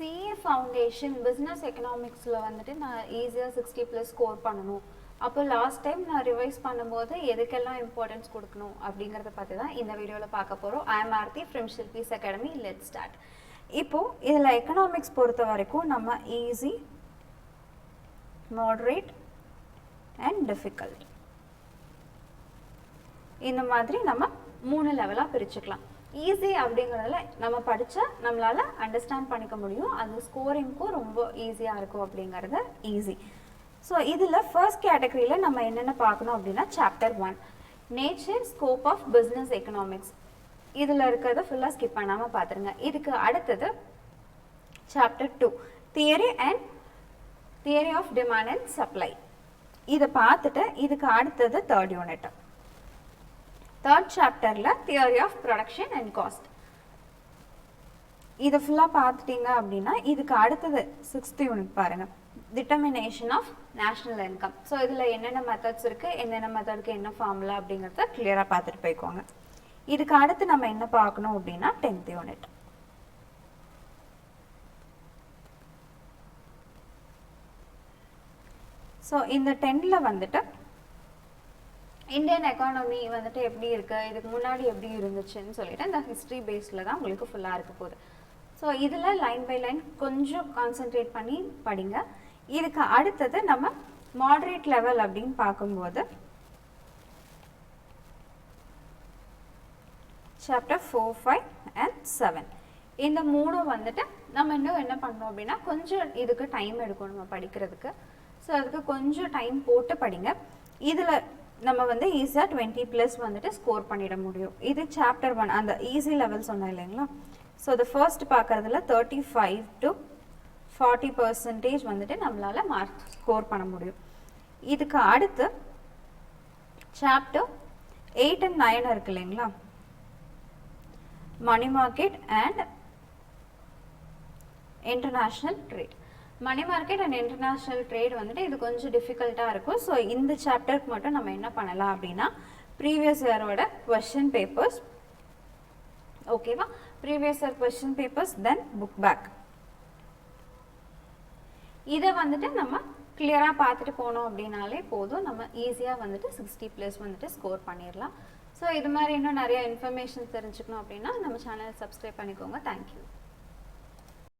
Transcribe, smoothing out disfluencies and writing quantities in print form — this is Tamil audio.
CA ஃபவுண்டேஷன் பிஸ்னஸ் எக்கனாமிக்ஸில் வந்துட்டு நான் ஈஸியாக 60+ ஸ்கோர் பண்ணணும். அப்போ லாஸ்ட் டைம் நான் ரிவைஸ் பண்ணும்போது எதுக்கெல்லாம் இம்பார்ட்டன்ஸ் கொடுக்கணும் அப்படிங்கிறத பற்றி தான் இந்த வீடியோவில் பார்க்க போகிறோம். I am Aarthi from Shilpi's academy. Let's start. இப்போது இதில் எக்கனாமிக்ஸ் பொறுத்த வரைக்கும் நம்ம ஈஸி, மாடரேட் அண்ட் டிஃபிகல்ட் இந்த மாதிரி நம்ம 3 லெவலாக பிரிச்சுக்கலாம். ஈஸி அப்படிங்கிறதுல நம்ம படித்தா நம்மளால் அண்டர்ஸ்டாண்ட் பண்ணிக்க முடியும், அது ஸ்கோரிங்க்கும் ரொம்ப ஈஸியாக இருக்கும் அப்படிங்கிறது ஈஸி. ஸோ இதில் ஃபர்ஸ்ட் கேட்டகரியில் நம்ம என்னென்ன பார்க்கணும் அப்படின்னா chapter 1 nature scope of business economics. இதில் இருக்கிறத ஃபுல்லாக ஸ்கிப் பண்ணாமல் பார்த்துருங்க. இதுக்கு அடுத்தது chapter 2 theory of demand and supply. இதை பார்த்துட்டு இதுக்கு அடுத்தது தேர்ட் யூனிட். தேர்ட் சாப்டரில் theory of production and cost. இதை ஃபுல்லாக பார்த்துட்டிங்க அப்படின்னா இதுக்கு அடுத்தது 6th யூனிட் பாருங்கள், determination of national income. So இதில் என்னென்ன மெத்தட்ஸ் இருக்குது, என்னென்ன மெத்தடுக்கு என்ன ஃபார்முலா அப்படிங்கிறத கிளியராக பார்த்துட்டு போய்க்கோங்க. இதுக்கு அடுத்து நம்ம என்ன பார்க்கணும் அப்படின்னா 10th யூனிட். ஸோ இந்த 10ல் வந்துட்டு இந்தியன் எக்கானமி வந்துட்டு எப்படி இருக்குது, இதுக்கு முன்னாடி எப்படி இருந்துச்சுன்னு சொல்லிட்டு இந்த ஹிஸ்ட்ரி பேஸில் தான் உங்களுக்கு ஃபுல்லாக இருக்க போகுது. ஸோ இதில் லைன் பை லைன் கொஞ்சம் கான்சென்ட்ரேட் பண்ணி படிங்க. இதுக்கு அடுத்தது நம்ம மாடரேட் லெவல் அப்படின்னு பார்க்கும்போது சாப்டர் 4, 5 and 7 இந்த 3 வந்துட்டு நம்ம இன்னும் என்ன பண்ணோம் அப்படின்னா கொஞ்சம் இதுக்கு டைம் எடுக்கும் நம்ம படிக்கிறதுக்கு. ஸோ அதுக்கு கொஞ்சம் டைம் போட்டு படிங்க. இதில் நம்ம வந்து ஈஸியாக 20+ வந்துட்டு ஸ்கோர் பண்ணிட முடியும். இது சாப்டர் 1 அந்த ஈஸி லெவல் சொன்னேன் இல்லைங்களா. ஸோ அது ஃபர்ஸ்ட் பார்க்குறதுல 35 to 40% வந்துட்டு நம்மளால் மார்க் ஸ்கோர் பண்ண முடியும். இதுக்கு அடுத்து சாப்டர் 8 and 9 இருக்கு இல்லைங்களா, money market and international trade. Money market and international trade வந்துட்டு இது கொஞ்சம் டிஃபிகல்ட்டாக இருக்கும். ஸோ இந்த சாப்டருக்கு மட்டும் நம்ம என்ன பண்ணலாம் அப்படின்னா ப்ரீவியஸ் இயரோட கொஸ்டின் பேப்பர்ஸ், ஓகேவா, ப்ரீவியஸ் இயர் கொஸ்டின் பேப்பர்ஸ் தென் புக் பேக், இதை வந்துட்டு நம்ம கிளியராக பார்த்துட்டு போனோம் அப்படின்னாலே போதும், நம்ம ஈஸியாக வந்துட்டு 60+ வந்துட்டு ஸ்கோர் பண்ணிடலாம். ஸோ இது மாதிரி இன்னும் நிறைய இன்ஃபர்மேஷன் தெரிஞ்சுக்கணும் அப்படின்னா நம்ம சேனலை சப்ஸ்கிரைப் பண்ணிக்கோங்க. தேங்க்யூ.